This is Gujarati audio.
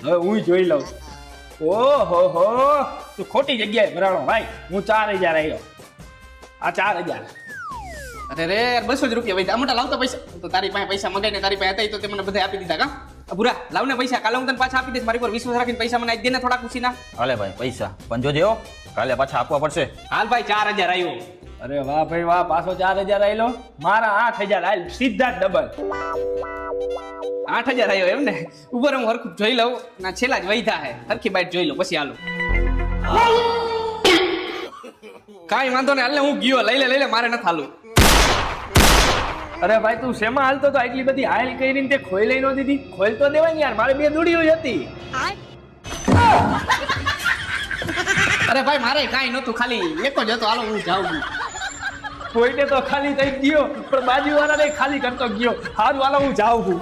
હવે હું જોઈ લઉં. ઓહો હો, તું ખોટી જગ્યાએ ભરાણો ભાઈ. હું 4000 આવ્યો. આ 4000. અરે રે યાર 200 જ રૂપિયા ભાઈ આ મોટા લાવતો પૈસા તો તારી પાસે પૈસા મગાઈને તારી પાસે હતા તો તે મને બધા આપી દીધા કા ભૂરા લાવને પૈસા કાલે હું તને પાછા આપી દઈશ મારી પર વિશ્વાસ રાખીને પૈસા મને આજ દે ને થોડા ખુશીના હાલે ભાઈ પૈસા પણ જોજે હો કાલે પાછા આપવા પડશે. હાલ ભાઈ 4000 આવ્યો. અરે વાહ ભાઈ વાહ, પાછો 4000 આવેલો. મારા 8000 હાલ સીધા ડબલ. 8000 આવ્યો એમ ને ઉપર હું હરખું જોઈ લઉં ના છેલ્લા જ વૈધા હે હરખી બાઈટ જોઈ લો પછી હાલો. કાઈ વાંધો ને હાલ હું ગયો લઈ લે મારે ન થાલું. અરે ભાઈ તું શેમાં હાલતો તો એટલી બધી હાલ કરીને તે ખોઈ લઈ નો દીધી? ખોલ તો દેવાય ને યાર, મારે 2 દુડીઓ જ હતી. અરે ભાઈ મારે કાઈ નતું ખાલી એક જ હતો હાલો હું જાઉં. કોઈને તો ખાલી થઈ ગયો પણ બાજુવાળાને ખાલી કરતો ગયો. હારું હાલો હું જાઉં છું.